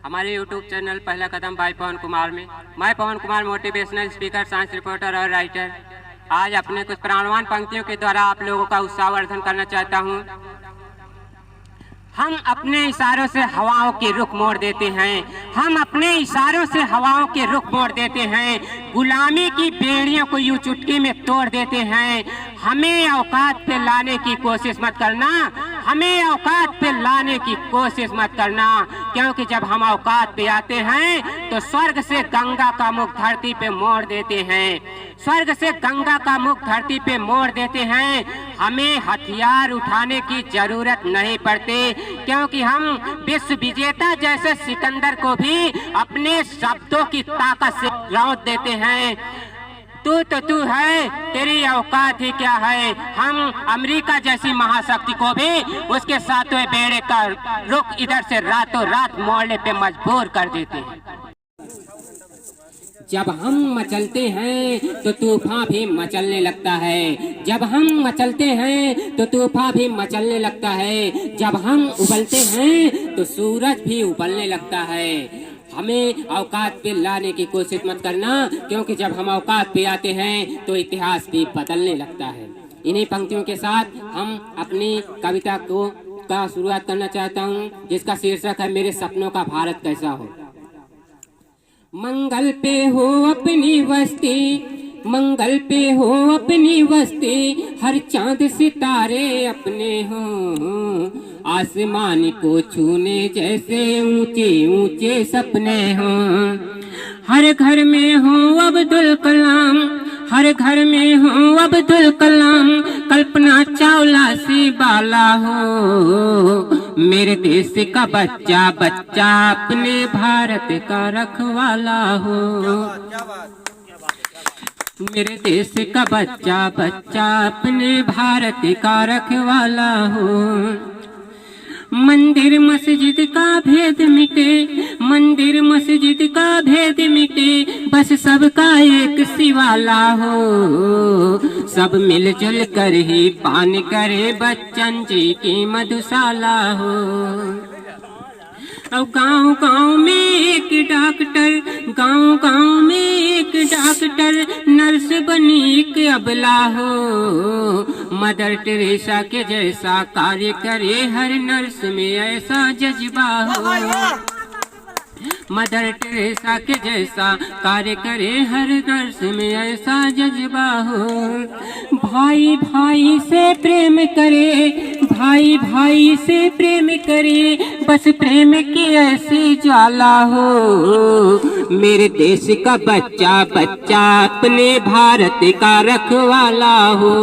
हमारे YouTube channel पहला कदम bye पवन कुमार में। मैं Pavan Kumar motivational speaker, science reporter और राइटर आज अपने कुछ प्राणवान पंक्तियों के द्वारा आप लोगों का उत्साहवर्धन करना चाहता हूं। हम अपने इशारों से हवाओं के रुख मोड़ देते हैं, हम अपने इशारों से हवाओं के रुख मोड़ देते हैं, गुलामी की बेड़ियों को यूं चुटकी में तोड़ देते हैं। हमें औकात पे लाने की कोशिश मत करना, हमें औकात पे लाने की कोशिश मत करना, क्योंकि जब हम औकात पे आते हैं तो स्वर्ग से गंगा का मुख धरती पे मोड़ देते हैं, स्वर्ग से गंगा का मुख धरती पे मोड़ देते हैं। हमें हथियार उठाने की जरूरत नहीं पड़ती, क्योंकि हम विश्व विजेता जैसे सिकंदर को भी अपने शब्दों की ताकत से रौंद देते हैं। तू तो तू है, तेरी औकात ही क्या है। हम अमेरिका जैसी महाशक्ति को भी उसके सातवें बेड़े का रुख इधर से रातों रात मोड़ने पे मजबूर कर देते हैं। जब हम मचलते हैं तो तूफान भी मचलने लगता है, जब हम मचलते हैं तो तूफान भी मचलने लगता है, जब हम उबलते हैं तो सूरज भी उबलने लगता है। हमें औकात पे लाने की कोशिश मत करना, क्योंकि जब हम औकात पे आते हैं तो इतिहास भी बदलने लगता है। इन्हीं पंक्तियों के साथ हम अपनी कविता का शुरुआत करना चाहता हूँ, जिसका शीर्षक है मेरे सपनों का भारत कैसा हो। मंगल पे हो अपनी बस्ती, मंगल पे हो अपनी बस्ती, हर चांद सितारे अपने हो, आसमान को छूने जैसे ऊंचे ऊंचे सपने हो। हर घर में हो अब्दुल कलाम, हर घर में हो अब्दुल कलाम, कल्पना चावला सी बाला हो। मेरे देश का बच्चा बच्चा अपने भारत का रखवाला हो, मेरे देश का बच्चा बच्चा अपने भारत का रखवाला हो। मंदिर मस्जिद का भेद मिटे, मंदिर मस्जिद का भेद मिटे, बस सबका एक शिवाला हो। सब मिलजुल कर ही पान करे बच्चन जी की मधुशाला हो। अब गांव गांव में एक डॉक्टर, गांव गांव में एक डॉक्टर, नर्स बनी एक अबला हो। मदर टेरेसा के जैसा कार्य करे हर नर्स में ऐसा जज्बा हो। मदर टेरेसा के जैसा कार्य करे हर नर्स में ऐसा जज्बा हो। भाई भाई से प्रेम करे, भाई भाई से प्रेम करे, बस प्रेम की ऐसी ज्वाला हो। मेरे देश का बच्चा बच्चा अपने भारत का रखवाला हो।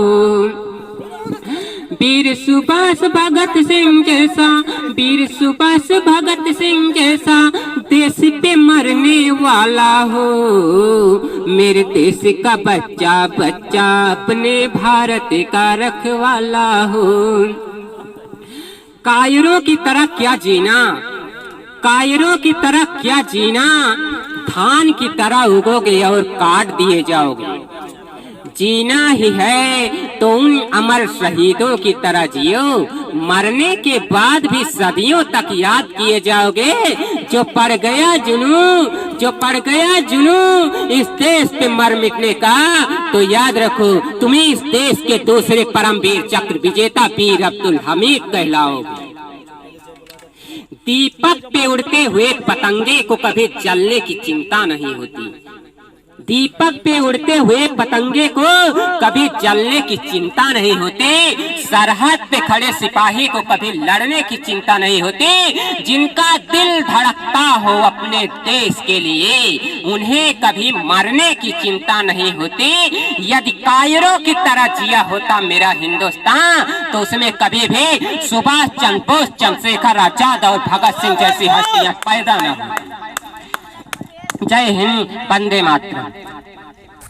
वीर सुभाष भगत सिंह जैसा, वीर सुभाष भगत सिंह जैसा देश पे मरने वाला हो। मेरे देश का बच्चा बच्चा अपने भारत का रखवाला हो। कायरों की तरह क्या जीना, कायरों की तरह क्या जीना, धान की तरह उगोगे और काट दिए जाओगे। जीना ही है तो उन अमर शहीदों की तरह जियो, मरने के बाद भी सदियों तक याद किए जाओगे। जो पड़ गया जुनू, जो पड़ गया जुनू इस देश पे मर मिटने का, तो याद रखो तुम्हें इस देश के दूसरे परमवीर चक्र विजेता वीर अब्दुल हमीद कहलाओगे। दीपक पे उड़ते हुए पतंगे को कभी जलने की चिंता नहीं होती, दीपक पे उड़ते हुए पतंगे को कभी जलने की चिंता नहीं होती। सरहद पे खड़े सिपाही को कभी लड़ने की चिंता नहीं होती। जिनका दिल धड़कता हो अपने देश के लिए, उन्हें कभी मरने की चिंता नहीं होती। यदि कायरों की तरह जिया होता मेरा हिंदुस्तान, तो उसमें कभी भी सुभाष चंद्र बोस, चंद्रशेखर आजाद और भगत सिंह जैसी हस्तियां पैदा न हो। जय हिंद, वंदे मातरम।